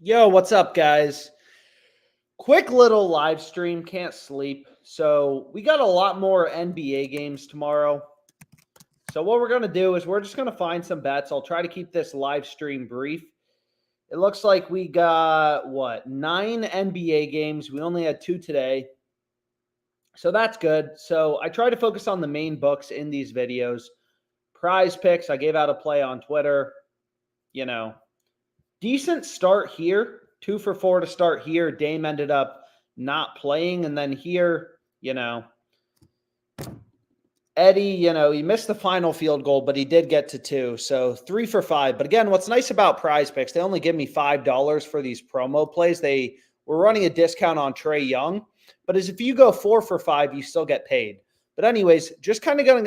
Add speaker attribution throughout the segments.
Speaker 1: Yo, what's up, guys? Quick little live stream. Can't sleep. So, we got a lot more NBA games tomorrow. So, what we're going to do is we're just going to find some bets. I'll try to keep this live stream brief. It looks like we got, 9 NBA games. We only had 2 today. So, that's good. So, I try to focus on the main books in these videos. PrizePicks, I gave out a play on Twitter. Decent start here. 2 for 4 to start here. Dame ended up not playing. And then here, Eddie, he missed the final field goal, but he did get to 2. So 3 for 5. But again, what's nice about PrizePicks, they only give me $5 for these promo plays. They were running a discount on Trae Young. But as if you go 4 for 5, you still get paid. But anyways, just kind of going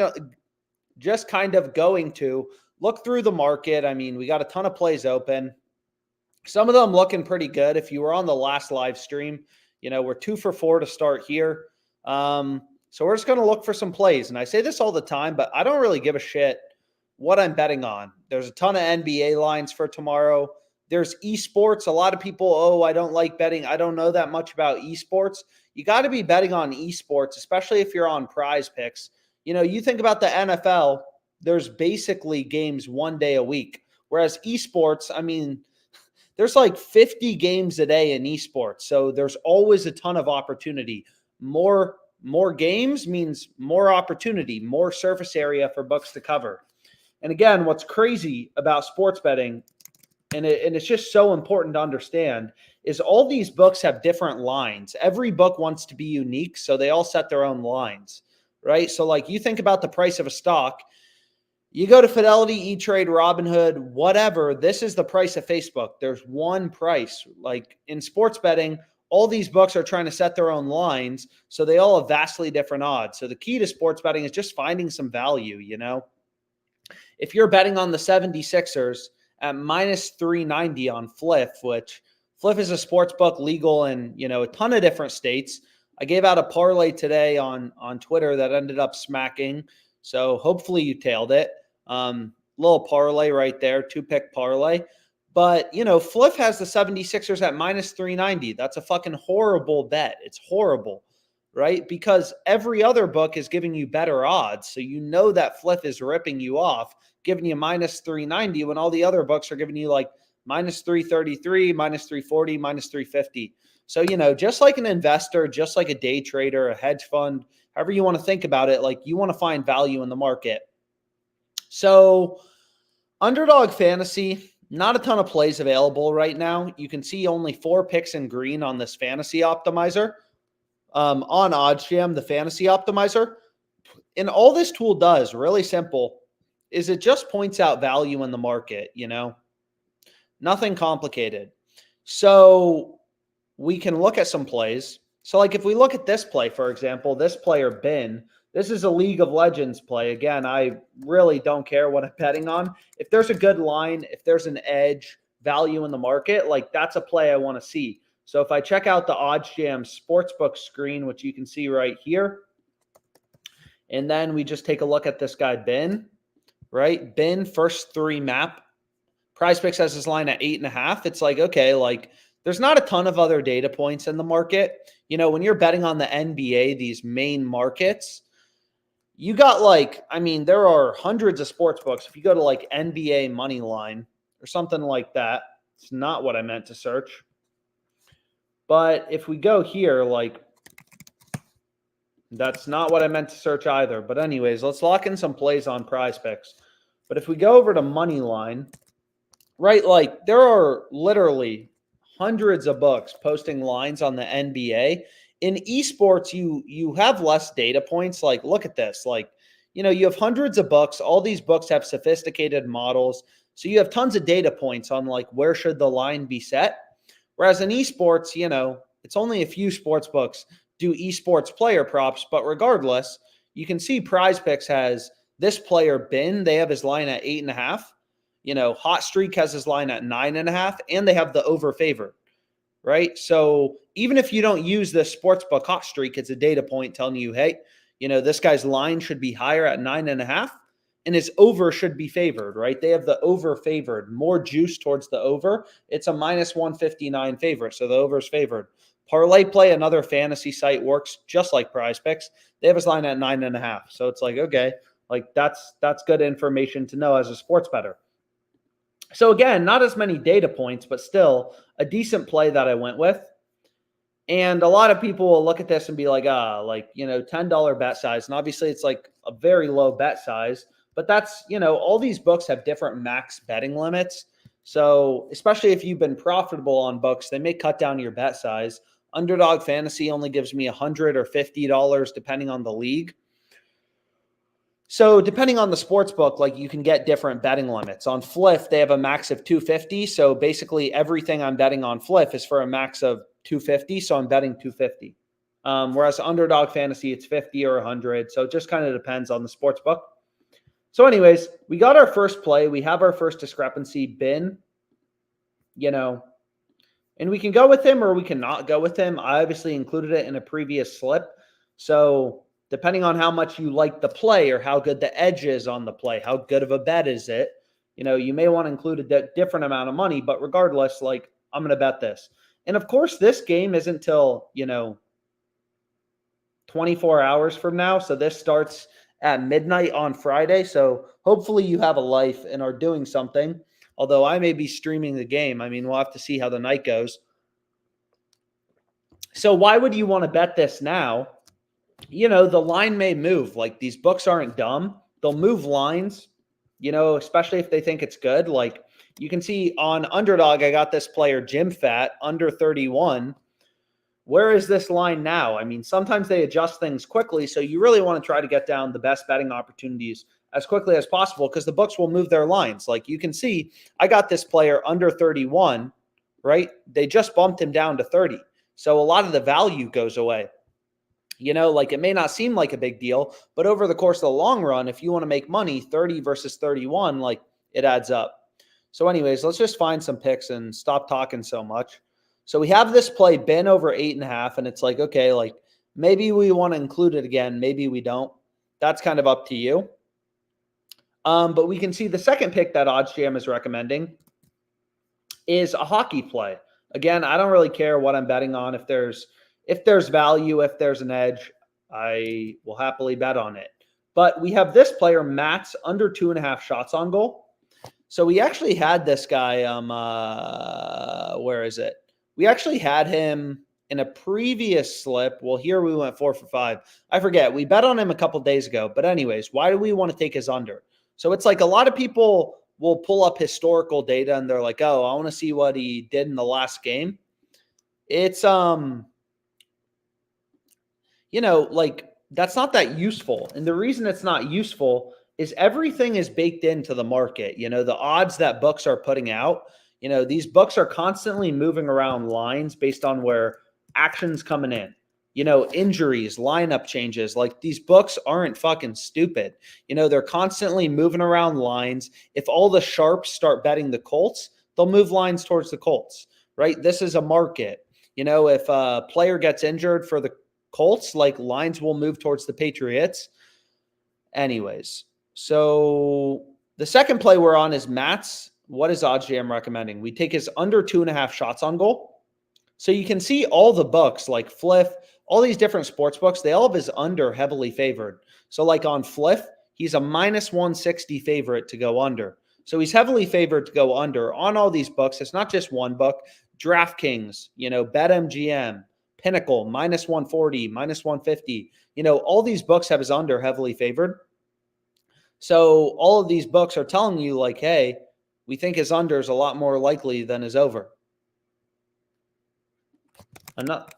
Speaker 1: to look through the market. I mean, we got a ton of plays open. Some of them looking pretty good. If you were on the last live stream, we're 2 for 4 to start here. So we're just going to look for some plays. And I say this all the time, but I don't really give a shit what I'm betting on. There's a ton of NBA lines for tomorrow. There's esports. A lot of people, I don't like betting. I don't know that much about esports. You got to be betting on esports, especially if you're on PrizePicks. You think about the NFL, there's basically games one day a week. Whereas esports, I mean, there's like 50 games a day in esports. So there's always a ton of opportunity. More games means more opportunity, more surface area for books to cover. And again, what's crazy about sports betting, and it's just so important to understand, is all these books have different lines. Every book wants to be unique, so they all set their own lines, right? So like you think about the price of a stock, you go to Fidelity, E-Trade, Robinhood, whatever. This is the price of Facebook. There's one price. Like in sports betting, all these books are trying to set their own lines, so they all have vastly different odds. So the key to sports betting is just finding some value, If you're betting on the 76ers at minus 390 on Fliff, which Fliff is a sports book legal in, a ton of different states. I gave out a parlay today on Twitter that ended up smacking. So hopefully you tailed it. Little parlay right there, 2-pick parlay. But, Fliff has the 76ers at minus 390. That's a fucking horrible bet. It's horrible, right? Because every other book is giving you better odds. So that Fliff is ripping you off, giving you minus 390 when all the other books are giving you like minus 333, minus 340, minus 350. So, just like an investor, just like a day trader, a hedge fund, however you want to think about it, like you want to find value in the market. So Underdog Fantasy, not a ton of plays available right now. You can see only 4 picks in green on this fantasy optimizer. On OddsJam, the fantasy optimizer. And all this tool does, really simple, is it just points out value in the market, Nothing complicated. So we can look at some plays. So like if we look at this play, for example, this player, Ben, this is a League of Legends play. Again, I really don't care what I'm betting on. If there's a good line, if there's an edge, value in the market, like that's a play I want to see. So if I check out the OddsJam Sportsbook screen, which you can see right here, and then we just take a look at this guy, Ben, right? Ben, first 3 map. PrizePicks has his line at 8.5. It's like, okay, like there's not a ton of other data points in the market. When you're betting on the NBA, these main markets, you got there are hundreds of sports books. If you go to like NBA money line or something like that, it's not what I meant to search. But if we go here, that's not what I meant to search either. But anyways, let's lock in some plays on PrizePicks. But if we go over to money line, right, like there are literally hundreds of books posting lines on the NBA. In esports, you have less data points. Like, look at this. Like, you have hundreds of books. All these books have sophisticated models. So you have tons of data points on like where should the line be set. Whereas in esports, it's only a few sports books do esports player props. But regardless, you can see PrizePicks has this player, Ben. They have his line at 8.5. Hot Streak has his line at 9.5, and they have the over favorite, right? So even if you don't use the sportsbook Hot Streak, it's a data point telling you, hey, this guy's line should be higher at 9.5. and his over should be favored, right? They have the over favored, more juice towards the over. It's a minus 159 favorite, so the over is favored. ParlayPlay, another fantasy site, works just like PrizePicks. They have his line at 9.5. So it's like, okay, like that's good information to know as a sports bettor. So again, not as many data points, but still a decent play that I went with. And a lot of people will look at this and be like, $10 bet size. And obviously it's like a very low bet size, but that's, all these books have different max betting limits. So especially if you've been profitable on books, they may cut down your bet size. Underdog Fantasy only gives me $100 or $50 depending on the league. So depending on the sports book, like you can get different betting limits. On Fliff, they have a max of 250. So basically everything I'm betting on Fliff is for a max of 250. So I'm betting 250. Whereas Underdog Fantasy, it's 50 or 100. So it just kind of depends on the sports book. So anyways, we got our first play. We have our first discrepancy bin, and we can go with him or we can not go with him. I obviously included it in a previous slip. So depending on how much you like the play or how good the edge is on the play, how good of a bet is it, you may want to include a different amount of money, but regardless, like I'm going to bet this. And of course, this game isn't till, 24 hours from now. So this starts at midnight on Friday. So hopefully you have a life and are doing something. Although I may be streaming the game. I mean, we'll have to see how the night goes. So why would you want to bet this now? The line may move. Like these books aren't dumb. They'll move lines, especially if they think it's good. Like you can see on Underdog, I got this player, Jim Fat, under 31. Where is this line now? I mean, sometimes they adjust things quickly. So you really want to try to get down the best betting opportunities as quickly as possible because the books will move their lines. Like you can see, I got this player under 31, right? They just bumped him down to 30. So a lot of the value goes away. Like it may not seem like a big deal, but over the course of the long run, if you want to make money, 30 versus 31, like it adds up. So anyways, let's just find some picks and stop talking so much. So we have this play bin over 8.5, and it's like, okay, like maybe we want to include it again. Maybe we don't. That's kind of up to you. But we can see the second pick that OddsJam is recommending is a hockey play. Again, I don't really care what I'm betting on. If there's value, if there's an edge, I will happily bet on it. But we have this player, Matt's under 2.5 shots on goal. So we actually had this guy, where is it? We actually had him in a previous slip. Well, here we went 4 for 5. I forget. We bet on him a couple days ago. But anyways, why do we want to take his under? So it's like a lot of people will pull up historical data and they're like, oh, I want to see what he did in the last game. It's, like that's not that useful. And the reason it's not useful is everything is baked into the market. The odds that books are putting out, these books are constantly moving around lines based on where action's coming in. Injuries, lineup changes, like these books aren't fucking stupid. They're constantly moving around lines. If all the sharps start betting the Colts, they'll move lines towards the Colts, right? This is a market. If a player gets injured for the Colts, like lines will move towards the Patriots. Anyways, so the second play we're on is Matt's. What is OddsJam recommending? We take his under 2.5 shots on goal. So you can see all the books like Fliff, all these different sports books, they all have his under heavily favored. So like on Fliff, he's a minus 160 favorite to go under. So he's heavily favored to go under on all these books. It's not just one book. DraftKings, BetMGM, Pinnacle, minus 140, minus 150. All these books have his under heavily favored. So all of these books are telling you like, hey, we think his under is a lot more likely than his over.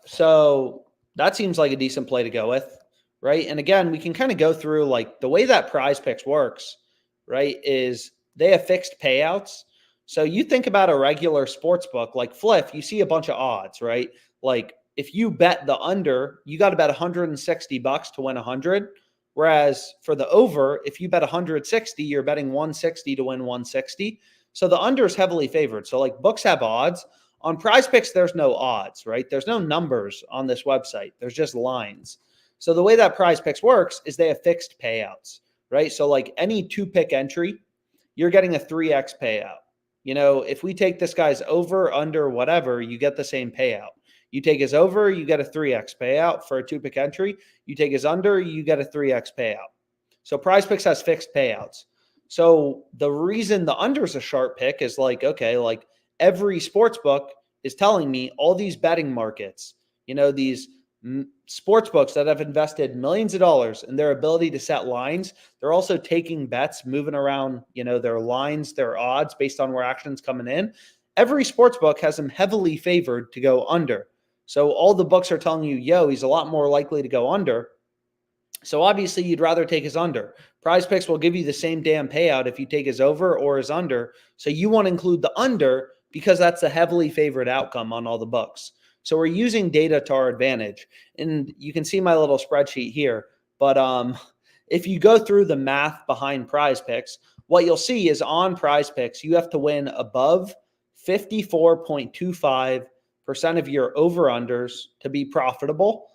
Speaker 1: So that seems like a decent play to go with, right? And again, we can kind of go through like the way that PrizePicks works, right, is they have fixed payouts. So you think about a regular sports book like Fliff, you see a bunch of odds, right? Like if you bet the under, you got to bet $160 to win 100. Whereas for the over, if you bet 160, you're betting 160 to win 160. So the under is heavily favored. So like books have odds. On PrizePicks, there's no odds, right? There's no numbers on this website. There's just lines. So the way that PrizePicks works is they have fixed payouts, right? So like any 2-pick entry, you're getting a 3x payout. If we take this guy's over, under, whatever, you get the same payout. You take his over, you get a 3x payout for a 2-pick entry. You take his under, you get a 3x payout. So PrizePicks has fixed payouts. So the reason the under is a sharp pick is like, okay, like every sports book is telling me all these betting markets, these sports books that have invested millions of dollars in their ability to set lines, they're also taking bets, moving around, their lines, their odds based on where action's coming in. Every sports book has him heavily favored to go under. So all the books are telling you, he's a lot more likely to go under. So obviously you'd rather take his under. PrizePicks will give you the same damn payout if you take his over or his under. So you want to include the under because that's the heavily favored outcome on all the books. So we're using data to our advantage. And you can see my little spreadsheet here. But if you go through the math behind PrizePicks, what you'll see is on PrizePicks, you have to win above 54.25% of your over-unders to be profitable.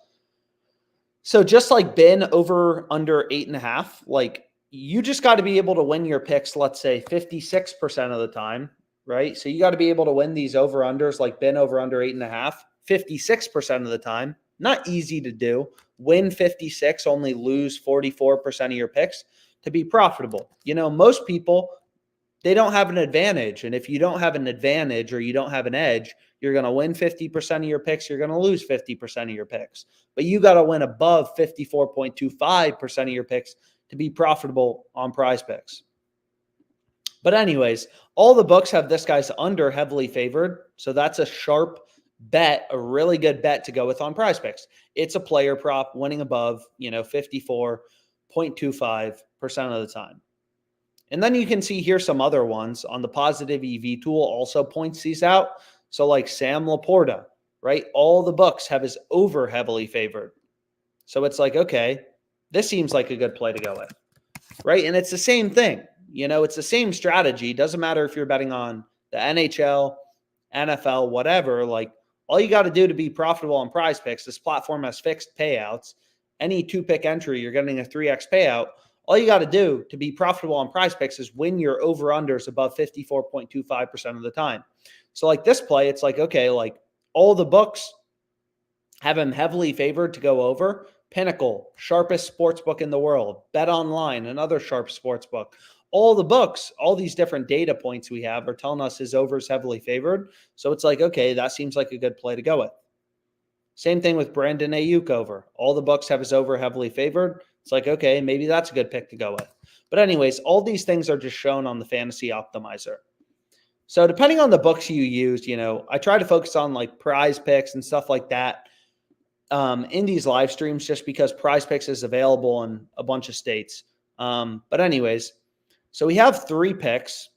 Speaker 1: So just like Ben over under 8.5, like you just got to be able to win your picks, let's say 56% of the time, right? So you got to be able to win these over unders like Ben over under 8.5, 56% of the time. Not easy to do. Win 56, only lose 44% of your picks to be profitable. Most people, they don't have an advantage. And if you don't have an advantage or you don't have an edge, you're going to win 50% of your picks. You're going to lose 50% of your picks. But you got to win above 54.25% of your picks to be profitable on PrizePicks. But anyways, all the books have this guy's under heavily favored. So that's a sharp bet, a really good bet to go with on PrizePicks. It's a player prop winning above, 54.25% of the time. And then you can see here some other ones on the positive EV tool also points these out. So like Sam Laporta, right? All the books have his over heavily favored. So it's like, okay, this seems like a good play to go with, right? And it's the same thing. It's the same strategy. Doesn't matter if you're betting on the NHL, NFL, whatever. Like all you got to do to be profitable on PrizePicks, this platform has fixed payouts. Any 2-pick entry, you're getting a 3x payout. All you got to do to be profitable on PrizePicks is win your over-unders above 54.25% of the time. So like this play, it's like, okay, like all the books have him heavily favored to go over. Pinnacle, sharpest sports book in the world. Bet Online, another sharp sports book. All the books, all these different data points we have are telling us his over is heavily favored. So it's like, okay, that seems like a good play to go with. Same thing with Brandon Ayuk over. All the books have his over heavily favored. It's like, okay, maybe that's a good pick to go with. But anyways, all these things are just shown on the Fantasy Optimizer. So depending on the books you use, I try to focus on like PrizePicks and stuff like that in these live streams just because PrizePicks is available in a bunch of states. But anyways, so we have 3 picks.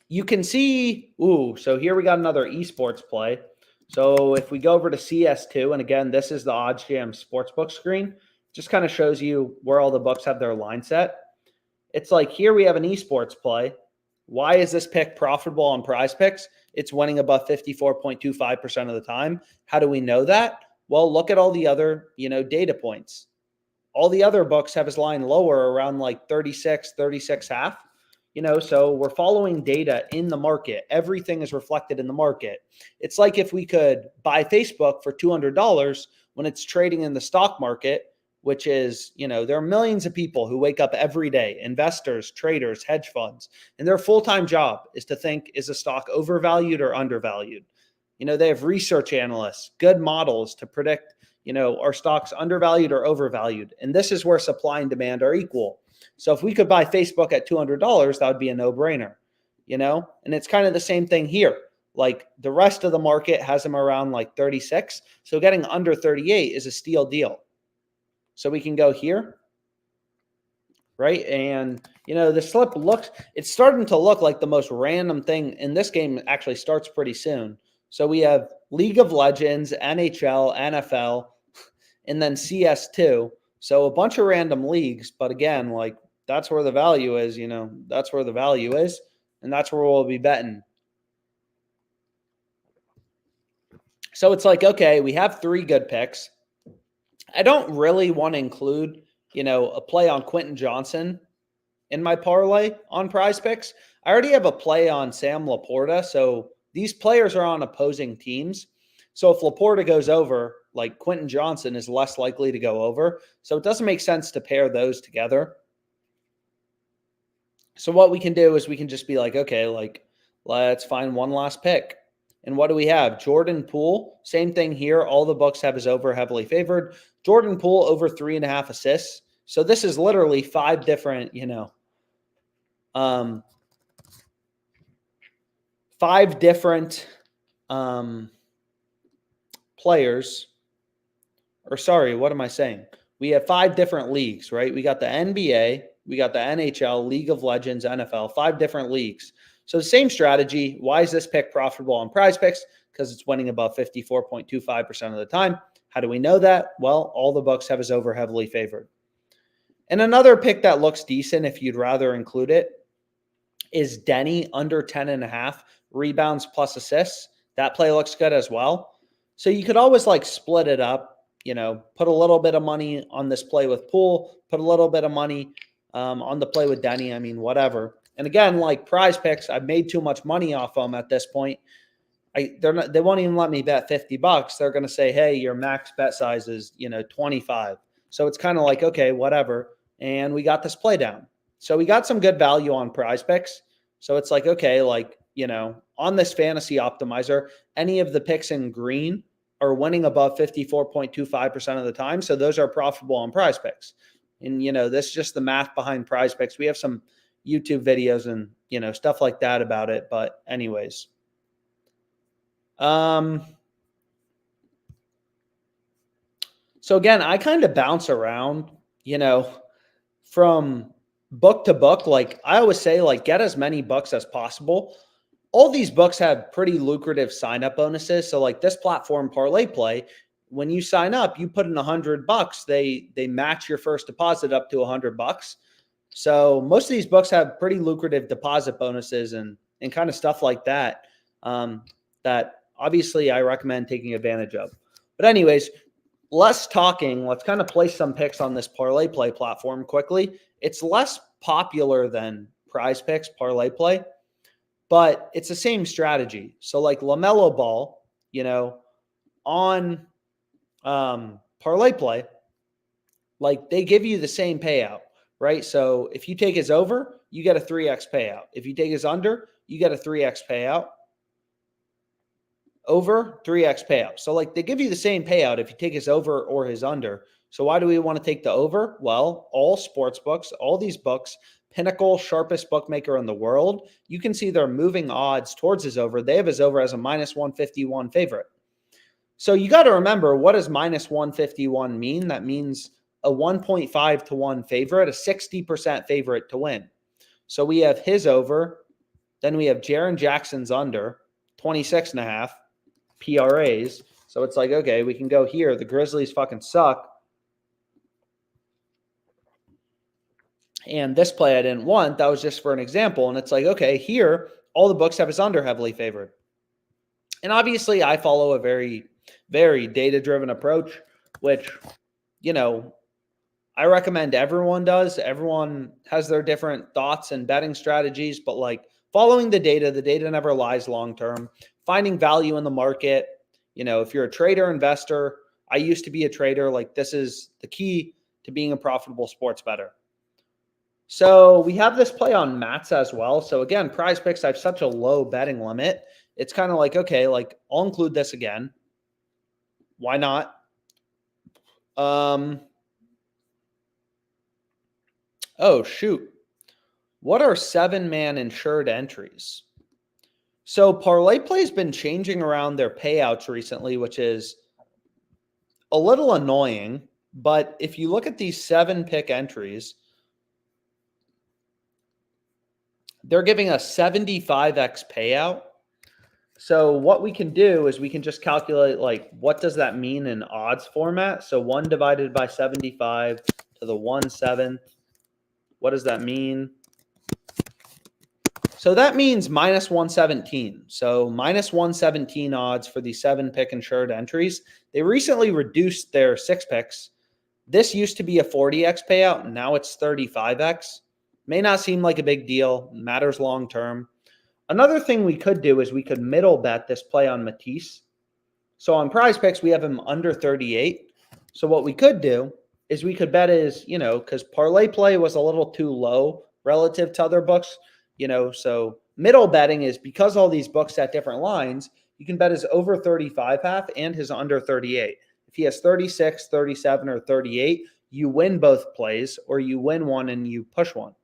Speaker 1: You can see, so here we got another esports play. So if we go over to CS2, and again, this is the OddsJam Sportsbook screen, just kind of shows you where all the books have their line set. It's like here we have an esports play. Why is this pick profitable on PrizePicks? It's winning above 54.25% of the time. How do we know that? Well, look at all the other, data points. All the other books have his line lower around like 36, 36.5. So we're following data in the market. Everything is reflected in the market. It's like if we could buy Facebook for $200 when it's trading in the stock market, which is, there are millions of people who wake up every day, investors, traders, hedge funds, and their full-time job is to think, is a stock overvalued or undervalued? They have research analysts, good models to predict, are stocks undervalued or overvalued? And this is where supply and demand are equal. So if we could buy Facebook at $200, that would be a no-brainer, and it's kind of the same thing here. Like the rest of the market has them around like 36. So getting under 38 is a steal deal. So we can go here, right? And, the slip it's starting to look like the most random thing. And this game actually starts pretty soon. So we have League of Legends, NHL, NFL, and then CS2. So a bunch of random leagues. But again, like that's where the value is, that's where the value is. And that's where we'll be betting. So it's like, okay, we have 3 good picks. I don't really want to include a play on Quentin Johnson in my parlay on PrizePicks. I already have a play on Sam Laporta. So these players are on opposing teams. So if Laporta goes over, like Quentin Johnson is less likely to go over. So it doesn't make sense to pair those together. So what we can do is we can just be like, okay, like let's find one last pick. And what do we have? Jordan Poole, same thing here. All the books have his over heavily favored. Jordan Poole over 3.5 assists. So this is literally 5 different, 5 different players. Or sorry, what am I saying? We have 5 different leagues, right? We got the NBA, we got the NHL, League of Legends, NFL, 5 different leagues. So the same strategy. Why is this pick profitable on PrizePicks? Because it's winning above 54.25% of the time. How do we know that? Well, all the books have his over heavily favored. And another pick that looks decent, if you'd rather include it, is Denny under 10.5 rebounds plus assists. That play looks good as well. So you could always like split it up, put a little bit of money on this play with Poole, put a little bit of money on the play with Denny. I mean, whatever. And again, like PrizePicks, I've made too much money off them at this point. They won't even let me bet $50. They're going to say, hey, your max bet size is, 25. So it's kind of like, okay, whatever. And we got this play down. So we got some good value on PrizePicks. So it's like, okay, like, on this fantasy optimizer, any of the picks in green are winning above 54.25% of the time. So those are profitable on PrizePicks. And, this is just the math behind PrizePicks. We have some YouTube videos and, stuff like that about it. But anyways, so again, I kind of bounce around, from book to book. Like I always say, like get as many books as possible. All these books have pretty lucrative sign-up bonuses. So like this platform, ParlayPlay, when you sign up, you put in $100. They match your first deposit up to $100. So most of these books have pretty lucrative deposit bonuses and kind of stuff like that. That obviously I recommend taking advantage of. But anyways, less talking. Let's kind of place some picks on this ParlayPlay platform quickly. It's less popular than PrizePicks, ParlayPlay, but it's the same strategy. So like LaMelo Ball, on ParlayPlay, like they give you the same payout, right? So if you take his over, you get a 3x payout. If you take his under, you get a 3x payout. Over, 3x payout. So like they give you the same payout if you take his over or his under. So why do we want to take the over? Well, all sports books, all these books, Pinnacle, sharpest bookmaker in the world, you can see they're moving odds towards his over. They have his over as a -151 favorite. So you got to remember, what does -151 mean? That means a 1.5 to 1 favorite, a 60% favorite to win. So we have his over. Then we have Jaren Jackson's under, 26.5 PRAs. So it's like, okay, we can go here. The Grizzlies fucking suck. And this play I didn't want. That was just for an example. And it's like, okay, here, all the books have his under heavily favored. And obviously, I follow a very, very data-driven approach, which, I recommend everyone does. Everyone has their different thoughts and betting strategies, but like following the data never lies long-term. Finding value in the market. If you're a trader, investor, I used to be a trader. Like this is the key to being a profitable sports bettor. So we have this play on Mats as well. So again, PrizePicks, I have such a low betting limit. It's kind of like, okay, like I'll include this again. Why not? Oh, shoot. What are 7-man insured entries? So ParlayPlay has been changing around their payouts recently, which is a little annoying. But if you look at these 7-pick entries, they're giving a 75x payout. So what we can do is we can just calculate, like, what does that mean in odds format? So 1 divided by 75 to the 1/7. What does that mean? So that means -117. So -117 odds for the 7-pick insured entries. They recently reduced their 6 picks This used to be a 40x payout, and now it's 35x. May not seem like a big deal, matters long term. Another thing we could do is we could middle bet this play on Matisse. So on PrizePicks, we have him under 38. So what we could do is we could bet his, because ParlayPlay was a little too low relative to other books, so middle betting is because all these books at different lines, you can bet his over 35 half and his under 38. If he has 36, 37, or 38, you win both plays, or you win one and you push one.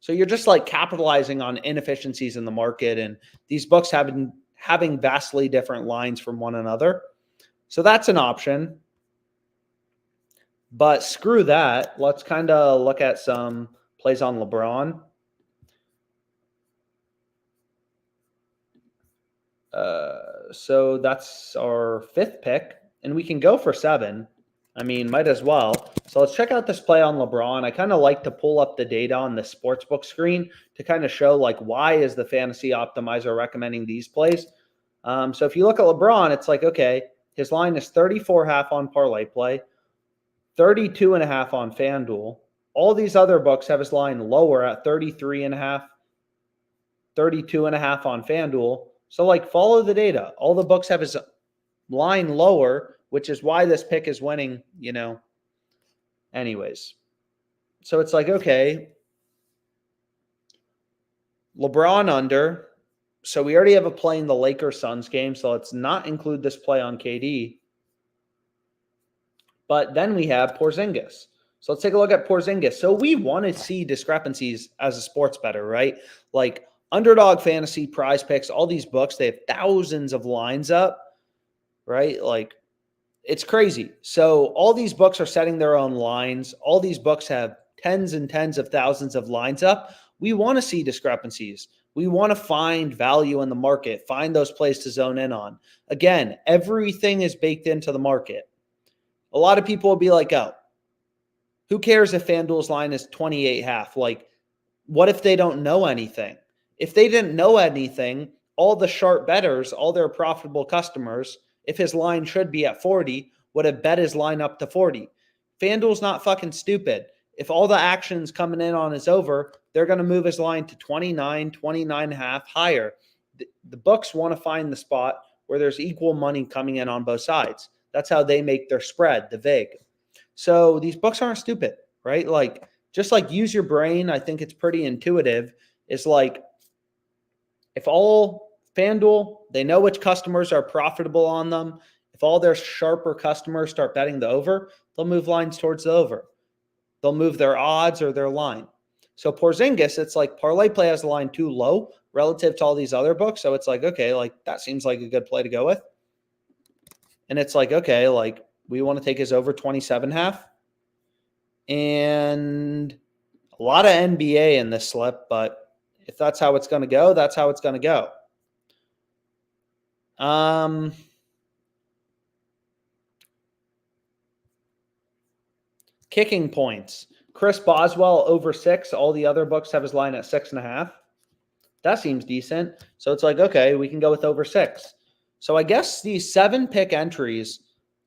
Speaker 1: So you're just like capitalizing on inefficiencies in the market, and these books having vastly different lines from one another. So that's an option. But screw that. Let's kind of look at some plays on LeBron. So that's our 5th pick, and we can go for 7. I mean, might as well. So let's check out this play on LeBron. I kind of like to pull up the data on the sportsbook screen to kind of show like why is the fantasy optimizer recommending these plays. So if you look at LeBron, it's like, okay, his line is 34.5 on ParlayPlay, 32.5 on FanDuel. All these other books have his line lower at 33.5, 32.5 on FanDuel. So like follow the data. All the books have his line lower, which is why this pick is winning, anyways. So it's like, okay, LeBron under. So we already have a play in the Lakers-Suns game, so let's not include this play on KD. But then we have Porzingis. So let's take a look at Porzingis. So we want to see discrepancies as a sports bettor, right? Like Underdog Fantasy, PrizePicks, all these books, they have thousands of lines up, right? Like it's crazy. So all these books are setting their own lines. All these books have tens and tens of thousands of lines up. We want to see discrepancies. We want to find value in the market, find those plays to zone in on. Again, everything is baked into the market. A lot of people will be like, oh, who cares if FanDuel's line is 28.5? Like, what if they don't know anything? If they didn't know anything, all the sharp bettors, all their profitable customers, if his line should be at 40, would have bet his line up to 40. FanDuel's not fucking stupid. If all the action's coming in on his over, they're going to move his line to 29, 29.5 higher. The books want to find the spot where there's equal money coming in on both sides. That's how they make their spread, the vig. So these books aren't stupid, right? Like, just like use your brain. I think it's pretty intuitive. It's like, if all FanDuel, they know which customers are profitable on them. If all their sharper customers start betting the over, they'll move lines towards the over. They'll move their odds or their line. So Porzingis, it's like ParlayPlay has the line too low relative to all these other books. So it's like, okay, like that seems like a good play to go with. And it's like, okay, like we want to take his over 27.5. And a lot of NBA in this slip, but if that's how it's going to go, that's how it's going to go. Kicking points. Chris Boswell over 6. All the other books have his line at 6.5. That seems decent. So it's like, okay, we can go with over 6. So I guess these 7-pick entries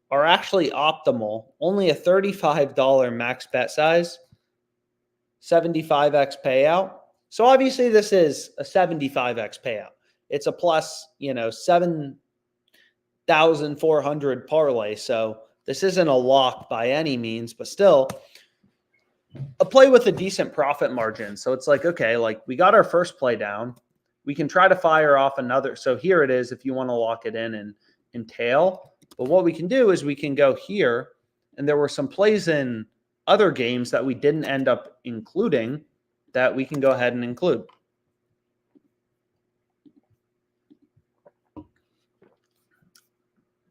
Speaker 1: are actually optimal. Only a $35 max bet size, 75x payout. So obviously this is a 75x payout. It's a plus, 7,400 parlay. So this isn't a lock by any means, but still a play with a decent profit margin. So it's like, okay, like we got our first play down. We can try to fire off another. So here it is if you want to lock it in and tail. But what we can do is we can go here, and there were some plays in other games that we didn't end up including that we can go ahead and include.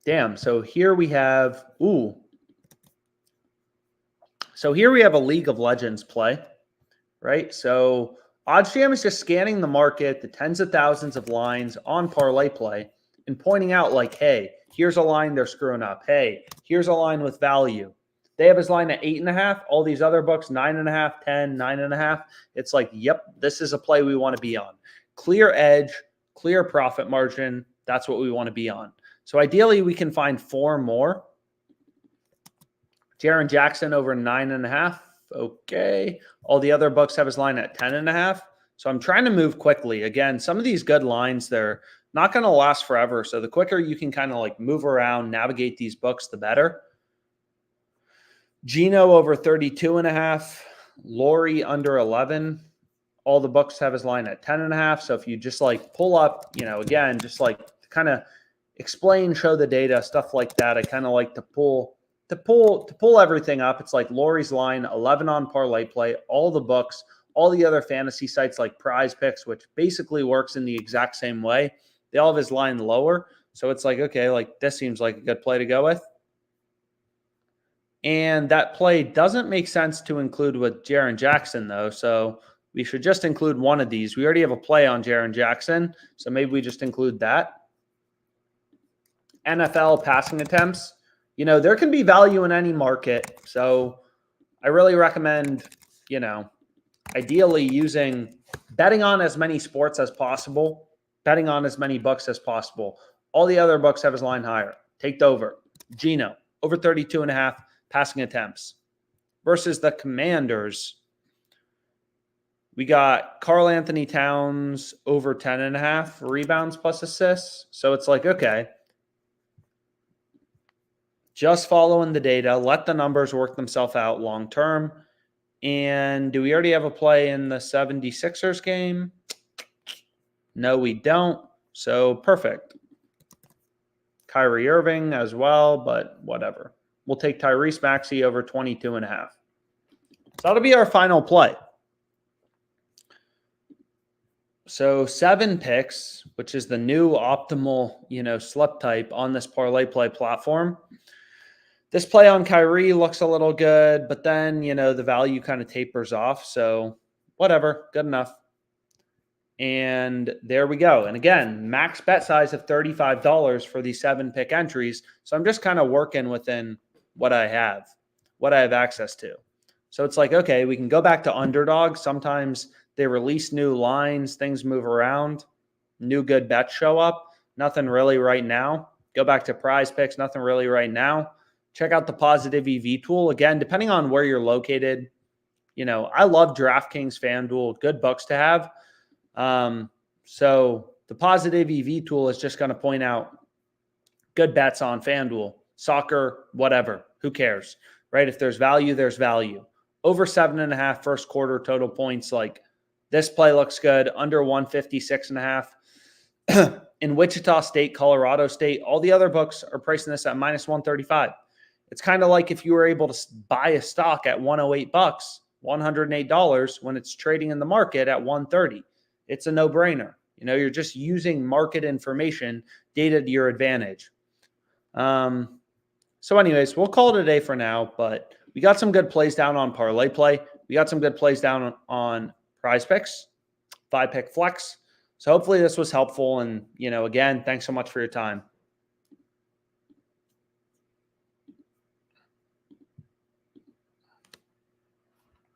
Speaker 1: Damn, so here we have, so here we have a League of Legends play, right? So OddsJam is just scanning the market, the tens of thousands of lines on ParlayPlay, and pointing out like, hey, here's a line they're screwing up. Hey, here's a line with value. They have his line at 8.5. All these other books, 9.5, 10, 9.5. It's like, yep, this is a play we want to be on. Clear edge, clear profit margin. That's what we want to be on. So ideally, we can find 4 more. Jaren Jackson over 9.5. Okay. All the other books have his line at 10.5. So I'm trying to move quickly. Again, some of these good lines, they're not going to last forever. So the quicker you can kind of like move around, navigate these books, the better. Gino over 32.5. Lori under 11. All the books have his line at 10.5. So if you just like pull up, again, just like kind of explain, show the data, stuff like that. I kind of like to pull everything up. It's like Lori's line, 11 on ParlayPlay, all the books, all the other fantasy sites like PrizePicks, which basically works in the exact same way. They all have his line lower. So it's like, okay, like this seems like a good play to go with. And that play doesn't make sense to include with Jaren Jackson, though. So we should just include one of these. We already have a play on Jaren Jackson, so maybe we just include that. NFL passing attempts. There can be value in any market. So I really recommend, ideally betting on as many sports as possible, betting on as many books as possible. All the other books have his line higher. Take the over. Gino, over 32.5 passing attempts. Versus the Commanders, we got Karl Anthony Towns over 10.5 rebounds plus assists. So it's like, okay, just following the data, let the numbers work themselves out long term. And do we already have a play in the 76ers game? No, we don't. So perfect. Kyrie Irving as well, but whatever. We'll take Tyrese Maxey over 22.5. So that'll be our final play. So 7 picks, which is the new optimal, slip type on this ParlayPlay platform. This play on Kyrie looks a little good, but then, the value kind of tapers off. So whatever, good enough. And there we go. And again, max bet size of $35 for these 7 pick entries. So I'm just kind of working within what I have access to. So it's like, okay, we can go back to Underdog. Sometimes they release new lines, things move around, new good bets show up. Nothing really right now. Go back to PrizePicks, nothing really right now. Check out the positive EV tool. Again, depending on where you're located, I love DraftKings, FanDuel, good books to have. So the positive EV tool is just going to point out good bets on FanDuel, soccer, whatever, who cares, right? If there's value, there's value. Over 7.5 first quarter total points. Like this play looks good. Under 156.5 in Wichita State, Colorado State. All the other books are pricing this at minus 135. It's kind of like if you were able to buy a stock at $108, $108 when it's trading in the market at 130. It's a no-brainer. You're just using market information, data to your advantage. So anyways, we'll call it a day for now, but we got some good plays down on ParlayPlay. We got some good plays down on PrizePicks, 5-pick flex. So hopefully this was helpful. And, again, thanks so much for your time.